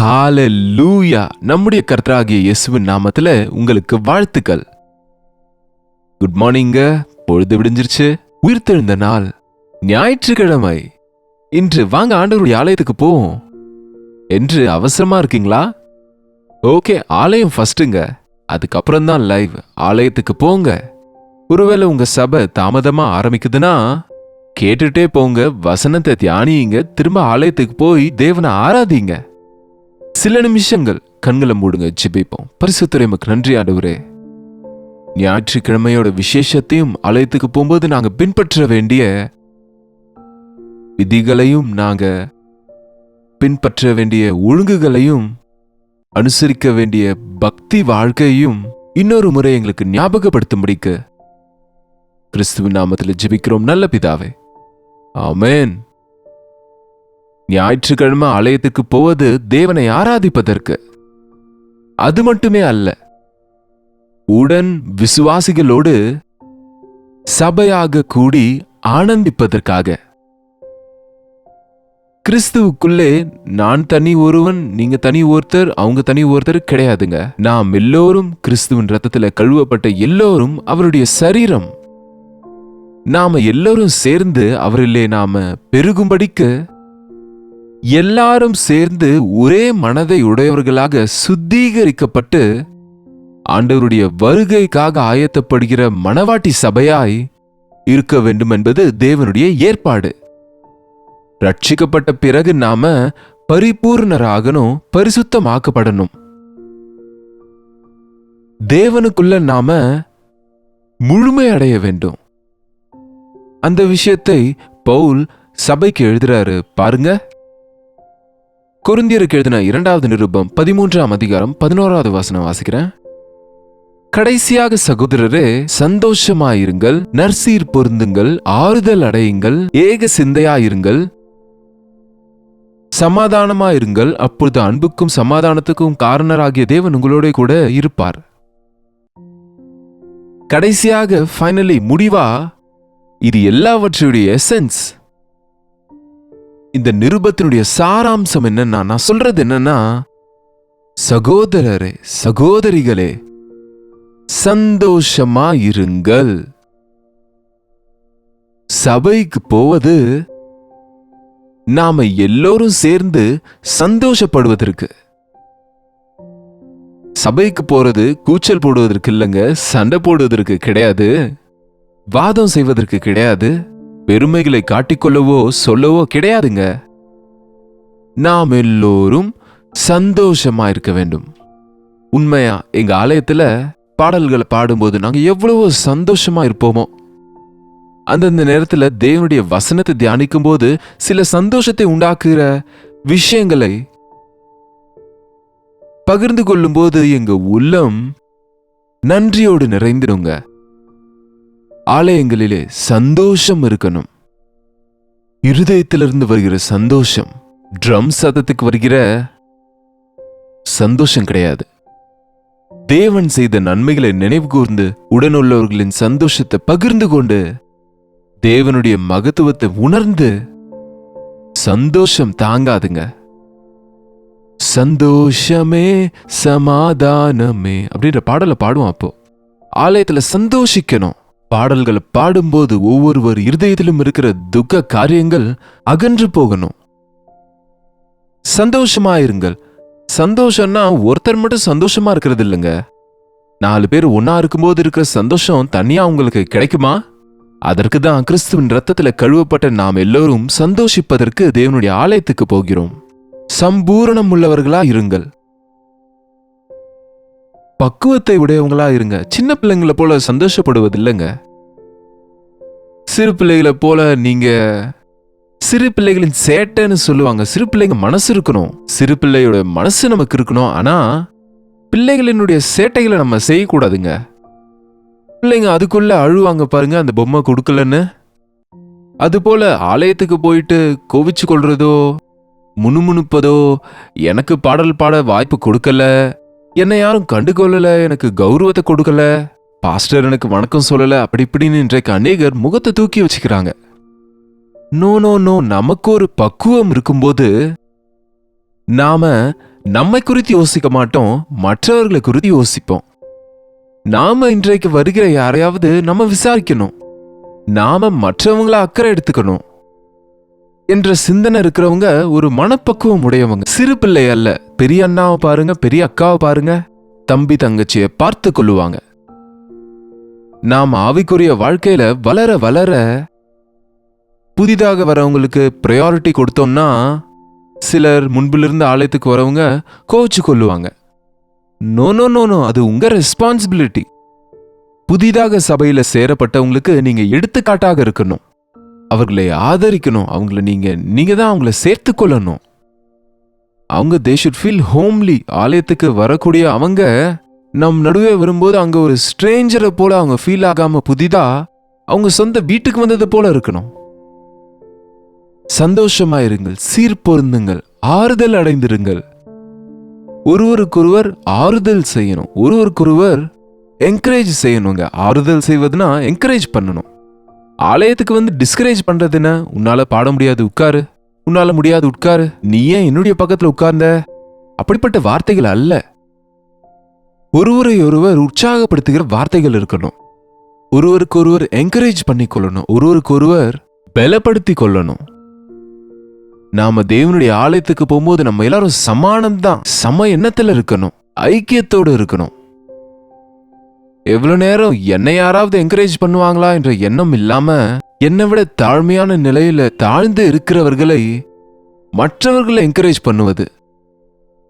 ஹalleluya! நம்முடைய கர்த்தராகிய இயேசுவின் நாமத்துல உங்களுக்கு வாழ்த்துக்கள். குட் மார்னிங்க. பொழுது விடிஞ்சிருச்சு. உயிர்த்தெழுந்த நாள் ஞாயிற்றுக்கிழமை. இன்று வாங்க ஆண்டவருடைய ஆலயத்துக்கு போவோம் என்று அவசரமா இருக்கீங்களா? ஓகே, ஆலயம் ஃபர்ஸ்ட்டுங்க, அதுக்கப்புறம் தான் லைவ். ஆலயத்துக்கு போங்க. ஒருவேளை உங்க சபை தாமதமா ஆரம்பிக்குதுன்னா கேட்டுட்டே போங்க, வசனத்தை தியானியுங்க, திரும்ப ஆலயத்துக்கு போய் தேவனை ஆராதிங்க. சில நிமிஷங்கள் கண்களை மூடுங்க, ஜெபிப்போம். பரிசுத்தரே, உமக்கு நன்றி ஆண்டவரே. ஞாயிற்றுக்கிழமையோட விசேஷத்தையும் ஆலயத்துக்கு போகும்போது நாங்க பின்பற்ற வேண்டிய விதிகளையும் நாங்க பின்பற்ற வேண்டிய ஒழுங்குகளையும் அனுசரிக்க வேண்டிய பக்தி வாழ்க்கையும் இன்னொரு முறை எங்களுக்கு ஞாபகப்படுத்தும்படிக்கு கிறிஸ்துவின் நாமத்தில் ஜெபிக்கிறோம் நல்ல பிதாவே, ஆமென். ஞாயிற்றுக்கிழமை ஆலயத்துக்கு போவது தேவனை ஆராதிப்பதற்கு. அது மட்டுமே அல்ல, உடன் விசுவாசிகளோடு சபையாக கூடி ஆனந்திப்பதற்காக. கிறிஸ்துவுக்குள்ளே நான் தனி ஒருவன், நீங்க தனி ஒருத்தர், அவங்க தனி ஒருத்தர் கிடையாதுங்க. நாம் எல்லோரும் கிறிஸ்துவின் ரத்தத்துல கழுவப்பட்ட எல்லோரும் அவருடைய சரீரம். நாம எல்லோரும் சேர்ந்து அவரிலே நாம பெருகும்படிக்கு எல்லாரும் சேர்ந்து ஒரே மனதை உடையவர்களாக சுத்திகரிக்கப்பட்டு ஆண்டவருடைய வருகைக்காக ஆயத்தப்படுகிற மணவாட்டி சபையாய் இருக்க வேண்டும் என்பது தேவனுடைய ஏற்பாடு. ரட்சிக்கப்பட்ட பிறகு நாம பரிபூர்ணராகணும், பரிசுத்தமாக்கப்படணும். தேவனுக்குள்ள நாம முழுமை அடைய வேண்டும். அந்த விஷயத்தை பவுல் சபைக்கு எழுதுறாரு பாருங்க. கொரிந்தியருக்கு எழுதின 2வது நிருபம் 13ஆம் அதிகாரம் 11வது வசனம் வாசிக்கிறேன். கடைசியாக சகோதரரே, சந்தோஷமாயிருங்கள், நற்சீர் பொருந்துங்கள், ஆறுதல் அடையுங்கள், ஏக சிந்தையாயிருங்கள், சமாதானமாயிருங்கள். அப்பொழுது அன்புக்கும் சமாதானத்துக்கும் காரணராகிய தேவன் உங்களோட கூட இருப்பார். கடைசியாக, ஃபைனலி, முடிவா, இது எல்லாவற்றுடைய எசன்ஸ். இந்த நிருபத்தினுடைய சாராம்சம் என்னன்னா, நான் சொல்றது என்னன்னா, சகோதரரே, சகோதரிகளே, சந்தோஷமாயிருங்கள். சபைக்கு போவது நாம எல்லோரும் சேர்ந்து சந்தோஷப்படுவதற்கு. சபைக்கு போறது கூச்சல் போடுவதற்கு இல்லைங்க, சண்டை போடுவதற்கு கிடையாது, வாதம் செய்வதற்கு கிடையாது, பெருமைகளை காட்டிக்கொள்ளவோ சொல்லவோ கிடையாதுங்க. நாம் எல்லோரும் சந்தோஷமா இருக்க வேண்டும். உண்மையா எங்க ஆலயத்துல பாடல்களை பாடும்போது நாங்க எவ்வளவோ சந்தோஷமா இருப்போமோ, அந்தந்த நேரத்துல தேவனுடைய வசனத்தை தியானிக்கும் போது சில சந்தோஷத்தை உண்டாக்குகிற விஷயங்களை பகிர்ந்து கொள்ளும் போது எங்க உள்ளம் நன்றியோடு நிறைந்திடுங்க. ஆலயங்களிலே சந்தோஷம் இருக்கணும். இருதயத்திலிருந்து வருகிற சந்தோஷம், ட்ரம் சத்தத்துக்கு வருகிற சந்தோஷம் கிடையாது. தேவன் செய்த நன்மைகளை நினைவு கூர்ந்து உடனுள்ளவர்களின் சந்தோஷத்தை பகிர்ந்து கொண்டு தேவனுடைய மகத்துவத்தை உணர்ந்து சந்தோஷம் தாங்காதுங்க. சந்தோஷமே சமாதானமே அப்படின்ற பாடலை பாடுவோம். அப்போ ஆலயத்துல சந்தோஷிக்கணும். பாடல்களை பாடும்போது ஒவ்வொருவர் இருதயத்திலும் இருக்கிற துக்க காரியங்கள் அகன்று போகணும். சந்தோஷமாயிருங்கள். சந்தோஷம்னா ஒருத்தர் மட்டும் சந்தோஷமா இருக்கிறது இல்லைங்க. 4 பேர் ஒன்னா இருக்கும்போது இருக்கிற சந்தோஷம் தனியா உங்களுக்கு கிடைக்குமா? அதற்கு தான் கிறிஸ்துவின் ரத்தத்துல கழுவப்பட்ட நாம் எல்லோரும் சந்தோஷிப்பதற்கு தேவனுடைய ஆலயத்துக்கு போகிறோம். சம்பூரணம் உள்ளவர்களா இருங்கள். பக்குவத்தை உடையவங்களா இருங்க. சின்ன பிள்ளைங்களை போல சந்தோஷப்படுவது இல்லைங்க. சிறு பிள்ளைகளை போல நீங்க, சிறு பிள்ளைகளின் சேட்டைன்னு சொல்லுவாங்க. சிறு பிள்ளைங்க மனசு இருக்கணும், சிறு பிள்ளையோட மனசு நமக்கு இருக்கணும். ஆனா பிள்ளைகளினுடைய சேட்டைகளை நம்ம செய்யக்கூடாதுங்க. பிள்ளைங்க அதுக்குள்ள அழுவாங்க பாருங்க, அந்த பொம்மை கொடுக்கலன்னு. அது போல ஆலயத்துக்கு போயிட்டு கோவிச்சு கொள்றதோ, முணுமுணுப்பதோ, எனக்கு பாடல் பாட வாய்ப்பு கொடுக்கல, என்னை யாரும் கண்டுகொள்ளல, எனக்கு கௌரவத்தை கொடுக்கல, பாஸ்டர் எனக்கு வணக்கம் சொல்லல, அப்படி இப்படின்னு இன்றைக்கு அநேகர் முகத்தை தூக்கி வச்சுக்கிறாங்க. நோ நோ நோ, நமக்கு ஒரு பக்குவம் இருக்கும்போது நாம நம்மை குறித்து யோசிக்க மாட்டோம், மற்றவர்களை குறித்து யோசிப்போம். நாம இன்றைக்கு வருகிற யாரையாவது நம்ம விசாரிக்கணும், நாம மற்றவங்கள அக்கறை எடுத்துக்கணும் என்ற சிந்தனை இருக்கிறவங்க ஒரு மனப்பக்குவம் உடையவங்க. சிறு பிள்ளை அல்ல. பெரிய அண்ணாவை பாருங்க, பெரிய அக்காவை பாருங்க, தம்பி தங்கச்சியை பார்த்து கொள்ளுவாங்க. நாம் ஆவிக்குரிய வாழ்க்கையில வளர வளர புதிதாக வரவங்களுக்கு ப்ரையாரிட்டி கொடுத்தோம்னா சிலர் முன்பிலிருந்து ஆலயத்துக்கு வரவங்க கோச்சு கொள்ளுவாங்க. நோ நோ நோ நோ, அது உங்க ரெஸ்பான்சிபிலிட்டி. புதிதாக சபையில சேரப்பட்டவங்களுக்கு நீங்க எடுத்துக்காட்டாக இருக்கணும், அவர்களை ஆதரிக்கணும், நீங்க தான் அவங்கள சேர்த்து கொள்ளணும். அவங்க தே ஷுட் ஃபீல் ஹோம்லி. ஆலயத்துக்கு வரக்கூடிய அவங்க நம் நடுவே வரும்போது அங்க ஒரு ஸ்ட்ரேஞ்சரை போல அவங்க ஃபீல் ஆகாம புதிதா அவங்க சொந்த வீட்டுக்கு வந்தது போல இருக்கணும். சந்தோஷமாயிருங்கள், சீர்பொருந்துங்கள், ஆறுதல் அடைந்திருங்கள். ஒருவருக்கொருவர் ஆறுதல் செய்யணும், ஒருவருக்கொருவர் என்கரேஜ் செய்யணுங்க. ஆறுதல் செய்வதுனா என்கரேஜ் பண்ணணும். ஆலயத்துக்கு வந்து டிஸ்கரேஜ் பண்றது என்ன? உன்னால பாட முடியாது உட்காரு, உன்னால முடியாது உட்காரு, நீ ஏன் என்னுடைய பக்கத்துல உட்கார்ந்த, அப்படிப்பட்ட வார்த்தைகள் அல்ல. ஒருவரை ஒருவர் உற்சாகப்படுத்துகிற வார்த்தைகள் இருக்கணும். ஒருவருக்கு ஒருவர் என்கரேஜ் பண்ணி கொள்ளணும், ஒருவருக்கு ஒருவர் பலப்படுத்தி கொள்ளணும். நாம தேவனுடைய ஆலயத்துக்கு போகும்போது நம்ம எல்லாரும் சமானம்தான், சம எண்ணத்துல இருக்கணும், ஐக்கியத்தோடு இருக்கணும். எவ்வளவு நேரம் என்னை யாராவது என்கரேஜ் பண்ணுவாங்களா என்ற எண்ணம் இல்லாம என்னை விட தாழ்மையான நிலையில தாழ்ந்து இருக்கிறவர்களை மற்றவர்களை என்கரேஜ் பண்ணுவது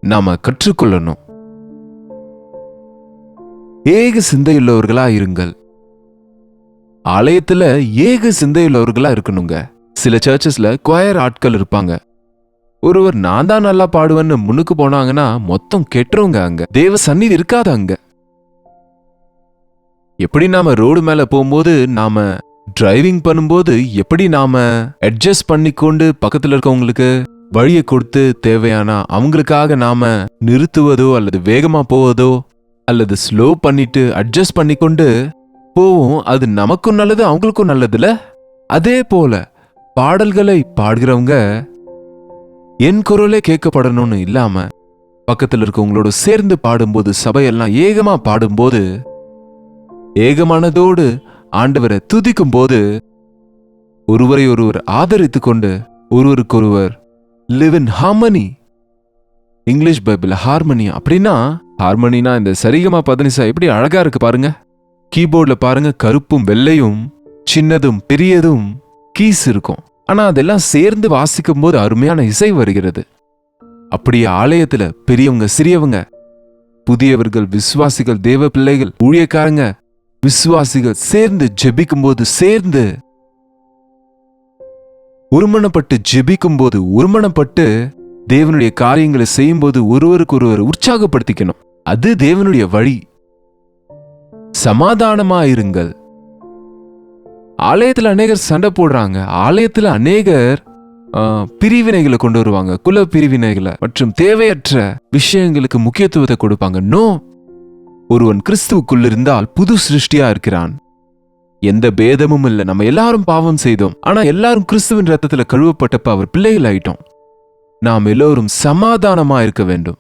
நாம கற்றுக்கொள்ளணும். ஏக சிந்தையுள்ளவர்களா இருங்கள். ஆலயத்துல ஏக சிந்தையுள்ளவர்களா இருக்கணுங்க. சில சர்ச்சஸ்ல குவயர் ஆட்கள் இருப்பாங்க. ஒருவர் நான் தான் நல்லா பாடுவேன்னு முன்னுக்கு போனாங்கன்னா மொத்தம் கெட்டுறவங்க. அங்க தேவ சந்நிதி இருக்காது. அங்க எப்படி நாம ரோடு மேல போகும்போது, நாம டிரைவிங் பண்ணும்போது எப்படி நாம அட்ஜஸ்ட் பண்ணிக்கொண்டு பக்கத்துல இருக்கவங்களுக்கு வழியை கொடுத்து தேவையான அவங்களுக்காக நாம நிறுத்துவதோ அல்லது வேகமா போவதோ அல்லது ஸ்லோ பண்ணிட்டு அட்ஜஸ்ட் பண்ணிக்கொண்டு போவோம், அது நமக்கும் நல்லது அவங்களுக்கும் நல்லதுல. அதே போல பாடல்களை பாடுகிறவங்க என் குரலே கேட்கப்படணும்னு இல்லாம பக்கத்துல இருக்கவங்களோட சேர்ந்து பாடும்போது, சபையெல்லாம் ஏகமா பாடும்போது, ஏகமானதோடு ஆண்டவரை துதிக்கும் போது ஒருவரை ஒருவர் ஆதரித்து கொண்டு ஒருவருக்கொருவர் live in harmony. English Bible harmony அப்படின்னா, ஹார்மனினா இந்த சரிகமா பதனிசா எப்படி அழகா இருக்கு பாருங்க. கீபோர்ட்ல பாருங்க, கருப்பும் வெள்ளையும் சின்னதும் பெரியதும் கீஸ் இருக்கும். ஆனா அதெல்லாம் சேர்ந்து வாசிக்கும் போது அருமையான இசை வருகிறது. அப்படியே ஆலயத்துல பெரியவங்க சிறியவங்க, புதியவர்கள் விசுவாசிகள் தேவ பிள்ளைகள் ஊழியக்காரங்க விசுவாசிகள் சேர்ந்து ஜெபிக்கும் போது, சேர்ந்து ஒருமனப்பட்டு ஜெபிக்கும் போது, ஒருமனப்பட்டு தேவனுடைய காரியங்களை செய்யும் போது ஒருவருக்கு ஒருவர் உற்சாகப்படுத்திக்கணும். அது தேவனுடைய வழி. சமாதானமாயிருங்கள். ஆலயத்துல அநேகர் சண்டை போடுறாங்க. ஆலயத்துல அநேகர் பிரிவினைகளை கொண்டு வருவாங்க, குல பிரிவினைகளை மற்றும் தேவையற்ற விஷயங்களுக்கு முக்கியத்துவத்தை கொடுப்பாங்க. நோ, ஒருவன் கிறிஸ்துவுக்குள் இருந்தால் புது சிருஷ்டியா இருக்கிறான். எந்த பேதமும் இல்லை. நம்ம எல்லாரும் பாவம் செய்தோம், ஆனா எல்லாரும் கிறிஸ்துவின் ரத்தத்துல கழுவப்பட்டப்ப அவர் பிள்ளைகள் ஆயிட்டோம். நாம் எல்லோரும் சமாதானமா இருக்க வேண்டும்.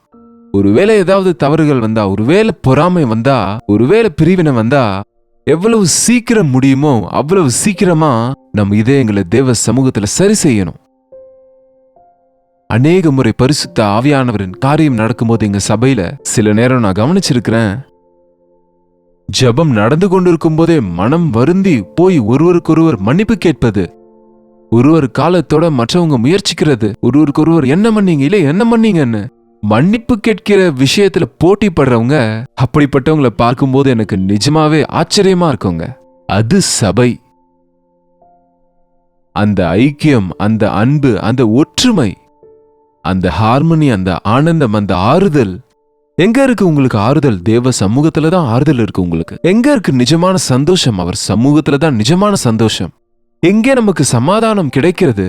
ஒருவேளை ஏதாவது தவறுகள் வந்தா, ஒருவேளை பொறாமை வந்தா, ஒருவேளை பிரிவினை வந்தா, எவ்வளவு சீக்கிரம் முடியுமோ அவ்வளவு சீக்கிரமா நம் இதயங்களை தேவ சமூகத்துல சரி செய்யணும். அநேக முறை பரிசுத்த ஆவியானவரின் காரியம் நடக்கும்போது எங்க சபையில சில நேரம் நான் கவனிச்சிருக்கிறேன், ஜெபம் நடந்து கொண்டிருக்கும் போதே மனம் வருந்தி போய் ஒருவருக்கொருவர் மன்னிப்பு கேட்பது, ஒருவர் காலத்தோட மற்றவங்க முயற்சிக்கிறது, ஒருவருக்கொருவர் என்ன பண்ணீங்க இல்ல என்ன பண்ணீங்கன்னு மன்னிப்பு கேட்கிற விஷயத்துல போட்டி படுறவங்க, அப்படிப்பட்டவங்களை பார்க்கும்போது எனக்கு நிஜமாவே ஆச்சரியமா இருக்குங்க. அது சபை. அந்த ஐக்கியம், அந்த அன்பு, அந்த ஒற்றுமை, அந்த ஹார்மனி, அந்த ஆனந்தம், அந்த ஆறுதல். எங்க இருக்கு உங்களுக்கு ஆறுதல்? தேவ சமூகத்துல தான் ஆறுதல் இருக்கு உங்களுக்கு. எங்க இருக்கு நிஜமான சந்தோஷம்? அவர் சமூகத்துல தான் நிஜமான சந்தோஷம். எங்கே நமக்கு சமாதானம் கிடைக்கிறது?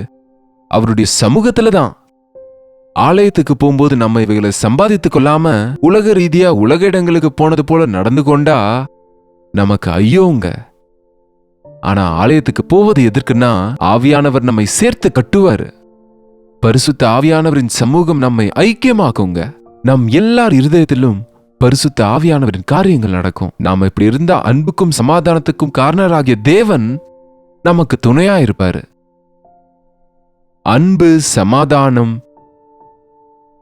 அவருடைய சமூகத்துல தான். ஆலயத்துக்கு போகும்போது நம்ம இவைகளை சம்பாதித்துக் கொள்ளாம உலக ரீதியா உலக இடங்களுக்கு போனது போல நடந்து கொண்டா நமக்கு ஐயோங்க. ஆனா ஆலயத்துக்கு போவது எதற்குன்னா, ஆவியானவர் நம்மை சேர்த்து கட்டுவாரு. பரிசுத்த ஆவியானவரின் சமூகம் நம்மை ஐக்கியமாக்குங்க. நம் எல்லார் இருதயத்திலும் பரிசுத்த ஆவியானவரின் காரியங்கள் நடக்கும். நாம இப்படி இருந்தா அன்புக்கும் சமாதானத்துக்கும் காரணராகிய தேவன் நமக்கு துணையா இருப்பாரு. அன்பு, சமாதானம்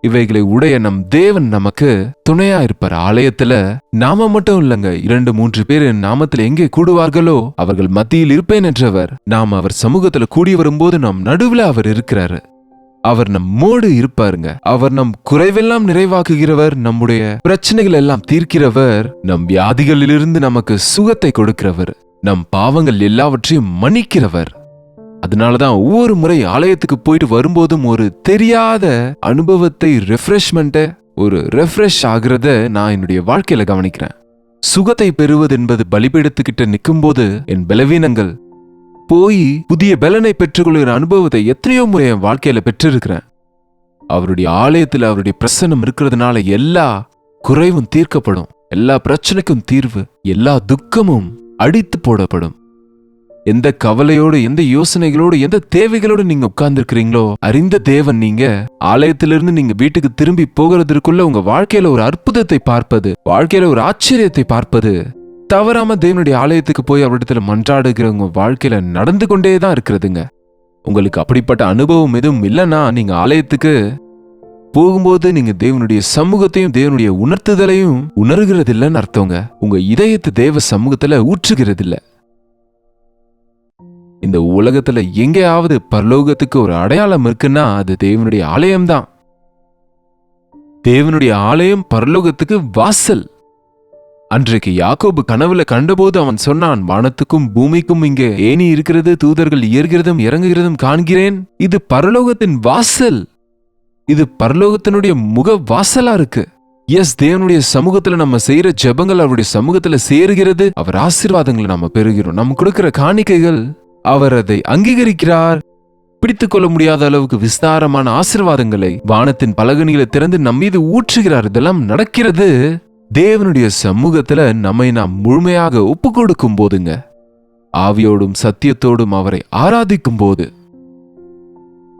இவைகளை உடைய நம் தேவன் நமக்கு துணையா இருப்பார். ஆலயத்துல நாம மட்டும் இல்லங்க, 2-3 பேர் என் நாமத்தில் எங்கே கூடுவார்களோ அவர்கள் மத்தியில் இருப்பேன் என்றவர். நாம் அவர் சமூகத்துல கூடி வரும்போது நம் நடுவுல அவர் இருக்கிறாரு. அவர் நம்மோடு இருப்பாருங்க. அவர் நம் குறைவெல்லாம் நிறைவாக்குகிறவர், நம்முடைய பிரச்சனைகள் எல்லாம் தீர்க்கிறவர், நம் வியாதிகளிலிருந்து நமக்கு சுகத்தை கொடுக்கிறவர், நம் பாவங்கள் எல்லாவற்றையும் மன்னிக்கிறவர். அதனாலதான் ஒவ்வொரு முறை ஆலயத்துக்கு போயிட்டு வரும்போதும் ஒரு தெரியாத அனுபவத்தை, ஒரு ரெஃப்ரெஷ் ஆகிறத நான் என்னுடைய வாழ்க்கையில கவனிக்கிறேன். சுகத்தை பெறுவது என்பது பலிபீடத்துக்கிட்ட நிற்கும்போது என் பலவீனங்கள் போய் புதிய பலனை பெற்றுக்கொள்கிற அனுபவத்தை எத்தனையோ முறை என் வாழ்க்கையில பெற்றிருக்கிறேன். அவருடைய ஆலயத்தில் அவருடைய பிரசன்னம் இருக்கிறதுனால எல்லா குறைவும் தீர்க்கப்படும், எல்லா பிரச்சனைக்கும் தீர்வு, எல்லா துக்கமும் அடித்து போடப்படும். எந்த கவலையோடு, எந்த யோசனைகளோடு, எந்த தேவைகளோடு நீங்க உட்கார்ந்துருக்கிறீங்களோ அறிந்த தேவன் நீங்க ஆலயத்திலிருந்து நீங்க வீட்டுக்கு திரும்பி போகிறதுக்குள்ள உங்க வாழ்க்கையில ஒரு அற்புதத்தை பார்ப்பது, வாழ்க்கையில ஒரு ஆச்சரியத்தை பார்ப்பது, தவறாம தேவனுடைய ஆலயத்துக்கு போய் அவரிடத்துல மன்றாடுகிற உங்க வாழ்க்கையில நடந்து கொண்டேதான் இருக்கிறதுங்க. உங்களுக்கு அப்படிப்பட்ட அனுபவம் எதுவும் இல்லைன்னா நீங்க ஆலயத்துக்கு போகும்போது நீங்க தேவனுடைய சமூகத்தையும் தேவனுடைய உணர்த்துதலையும் உணர்கிறது இல்லைன்னு அர்த்தங்க. உங்க இதயத்தை தேவ சமூகத்துல ஊற்றுகிறது இல்ல. இந்த உலகத்துல எங்கேயாவது பரலோகத்துக்கு ஒரு அடையாளம் இருக்குன்னா அது தேவனுடைய ஆலயம்தான். தேவனுடைய ஆலயம் பரலோகத்துக்கு வாசல். அன்றைக்கு யாக்கோபு கனவுல கண்டபோது அவன் சொன்னான், வானத்துக்கும் பூமிக்கும் இங்கே ஏணி இருக்கிறது, தூதர்கள் ஏறுகிறதும் இறங்குகிறதும் காண்கிறேன். இது பரலோகத்தின் வாசல், இது பரலோகத்தினுடைய முக வாசலா இருக்கு. எஸ், தேவனுடைய சமூகத்துல நம்ம செய்யற ஜெபங்கள் அவருடைய சமூகத்துல சேருகிறது. அவர் ஆசீர்வாதங்களை நம்ம பெறுகிறோம். நம்ம கொடுக்கிற காணிக்கைகள் அவர் அதை அங்கீகரிக்கிறார். பிடித்துக் கொள்ள முடியாத அளவுக்கு விஸ்தாரமான ஆசீர்வாதங்களை வானத்தின் பலகணிகளை திறந்து நம் மீது ஊற்றுகிறார். இதெல்லாம் நடக்கிறது தேவனுடைய சமூகத்துல நம்மை நாம் முழுமையாக ஒப்பு கொடுக்கும் போதுங்க, ஆவியோடும் சத்தியத்தோடும் அவரை ஆராதிக்கும் போது.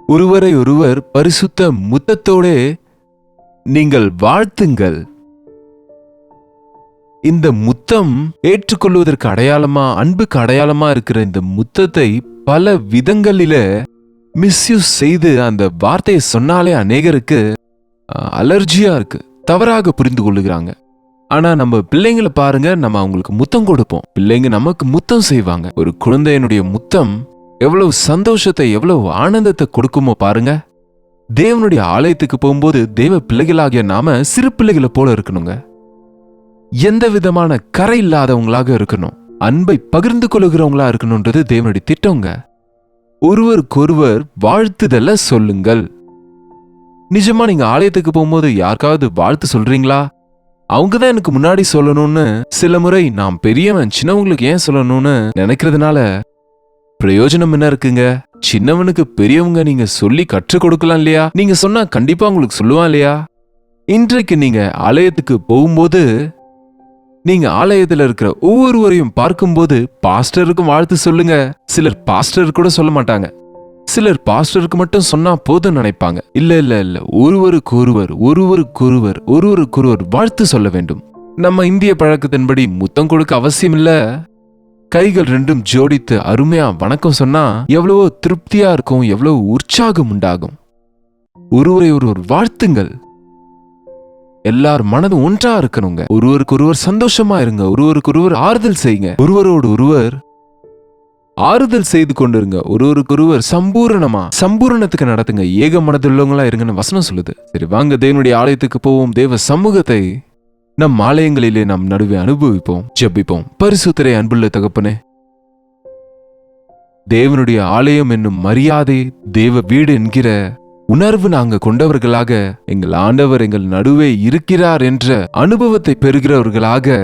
ஒருவரை ஒருவர் பரிசுத்த முத்தத்தோட நீங்கள் வாழ்த்துங்கள். இந்த முத்தம் ஏற்றுக்கொள்வதற்கு அடையாளமா, அன்புக்கு அடையாளமா இருக்கிற இந்த முத்தத்தை பல விதங்களில மிஸ்யூஸ் செய்து அந்த வார்த்தையை சொன்னாலே அநேகருக்கு அலர்ஜியா இருக்கு, தவறாக புரிந்து கொள்ளுகிறாங்க. ஆனா நம்ம பிள்ளைங்களை பாருங்க, நம்ம அவங்களுக்கு முத்தம் கொடுப்போம், பிள்ளைங்க நமக்கு முத்தம் செய்வாங்க. ஒரு குழந்தையினுடைய முத்தம் எவ்வளவு சந்தோஷத்தை, எவ்வளவு ஆனந்தத்தை கொடுக்குமோ பாருங்க. தேவனுடைய ஆலயத்துக்கு போகும்போது தேவ பிள்ளைகளாகிய நாம சிறு பிள்ளைகளை போல இருக்கணுங்க. எந்த விதமான கரை இல்லாதவங்களாக இருக்கணும், அன்பை பகிர்ந்து கொள்ளுகிறவங்களா இருக்கணும்ன்றது தேவனுடைய திட்டங்க. ஒருவருக்கொருவர் வாழ்த்துதல சொல்லுங்கள். நிஜமா நீங்க ஆலயத்துக்கு போகும்போது யாருக்காவது வாழ்த்து சொல்றீங்களா? அவங்கதான் எனக்கு முன்னாடி சொல்லணும்னு சில முறை நாம் பெரியவன் சின்னவங்களுக்கு ஏன் சொல்லணும்னு நினைக்கிறதுனால பிரயோஜனம் என்ன இருக்குங்க? சின்னவனுக்கு பெரியவங்க நீங்க சொல்லி கற்றுக் கொடுக்கலாம் இல்லையா? நீங்க சொன்னா கண்டிப்பா உங்களுக்கு சொல்லுவான் இல்லையா? இன்றைக்கு நீங்க ஆலயத்துக்கு போகும்போது நீங்க ஆலயத்துல இருக்கிற ஒவ்வொருவரையும் பார்க்கும்போது பாஸ்டருக்கும் வாழ்த்து சொல்லுங்க. சிலர் பாஸ்டர் கூட சொல்ல மாட்டாங்க, சிலர் பாஸ்டருக்கு மட்டும் சொன்னா போதும் நினைப்பாங்க. இல்ல இல்ல இல்ல, ஒருவருக்கொருவர் வாழ்த்து சொல்ல வேண்டும். நம்ம இந்திய பழக்கத்தின்படி முத்தம் கொடுக்க அவசியம் இல்ல. கைகள் ரெண்டும் ஜோடித்து அருமையா வணக்கம் சொன்னா எவ்வளவோ திருப்தியா இருக்கும், எவ்வளவு உற்சாகம் உண்டாகும். ஒருவரை ஒருவர் வாழ்த்துங்கள். எல்லார் மனதும் ஒன்றா இருக்கணுங்க. ஒருவருக்கு ஒருவர் சந்தோஷமா இருங்க, ஒருவருக்கு ஒருவர் ஆறுதல் செய்யுங்க, ஒருவரோடு ஒருவர் ஆறுதல் செய்து கொண்டிருங்க, ஒருவருக்கு ஒருவர் சம்பூரணத்துக்கு நடத்துங்க, ஏக மனதுள்ளவங்களா இருங்கன்னு வசனம் சொல்லுது. சரி வாங்க தேவனுடைய ஆலயத்துக்கு போவோம். தேவ சமூகத்தை நம் ஆலயங்களிலே நாம் நடுவே அனுபவிப்போம், ஜெபிப்போம். பரிசுத்தரே, அன்புள்ள தகப்பனே, தேவனுடைய ஆலயம் என்னும் மரியாதை, தேவ வீடு என்கிற உணர்வு நாங்க கொண்டவர்களாக, எங்கள் ஆண்டவர் எங்கள் நடுவே இருக்கிறார் என்ற அனுபவத்தை பெறுகிறவர்களாக,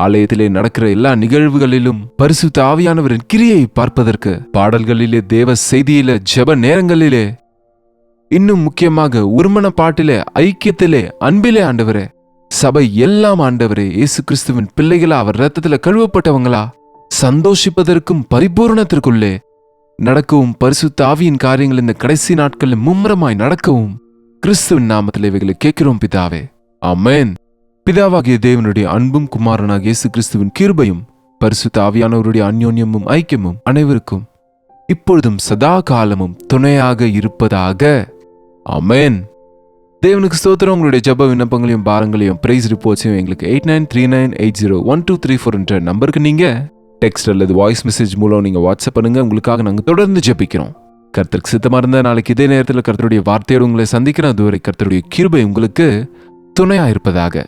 ஆலயத்திலே நடக்கிற எல்லா நிகழ்வுகளிலும் பரிசுத்த ஆவியானவரின் கிரியை பார்ப்பதற்கு, பாடல்களிலே, தேவ செய்தியிலே, ஜெப நேரங்களிலே, இன்னும் முக்கியமாக ஒருமன பாட்டிலே, ஐக்கியத்திலே, அன்பிலே ஆண்டவரே, சபை எல்லாம் ஆண்டவரே, இயேசு கிறிஸ்துவின் பிள்ளைகளா, அவர் இரத்தத்துல கழுவப்பட்டவங்களா சந்தோஷிப்பதற்கும் பரிபூரணத்திற்குள்ளே நடக்கவும், பரிசுத்த ஆவியின் காரியங்கள் இந்த கடைசி நாட்களில் மும்முரமாய் நடக்கவும் கிறிஸ்துவின் நாமத்தில் இவைகளை கேட்கிறோம் பிதாவே, ஆமென். பிதாவாகிய தேவனுடைய அன்பும் குமாரனாகிய இயேசு கிறிஸ்துவின் கிருபையும் பரிசுத்த ஆவியானவருடைய அந்யோன்யமும் ஐக்கியமும் அனைவருக்கும் இப்பொழுதும் சதா காலமும் துணையாக இருப்பதாக, ஆமென். தேவனுக்கு ஸ்தோத்திரம். உங்களுடைய ஜெப விண்ணப்பங்களையும் பாரங்களையும் பிரைஸ் ரிப்போர்ட்ஸையும் எங்களுக்கு 8939801234 என்ற நம்பருக்கு நீங்க டெக்ஸ்ட் அல்லது வாய்ஸ் மெசேஜ் மூலம் நீங்க வாட்ஸ்அப் பண்ணுங்க. உங்களுக்காக நாங்கள் தொடர்ந்து ஜெபிக்கிறோம். கர்த்தருக்கு சித்தமா இருந்தா நாளைக்கு இதே நேரத்தில் கர்த்தருடைய வார்த்தையோடு உங்களை சந்திக்கிறேன். அதுவரை கர்த்தருடைய கிருபை உங்களுக்கு துணையா இருப்பதாக.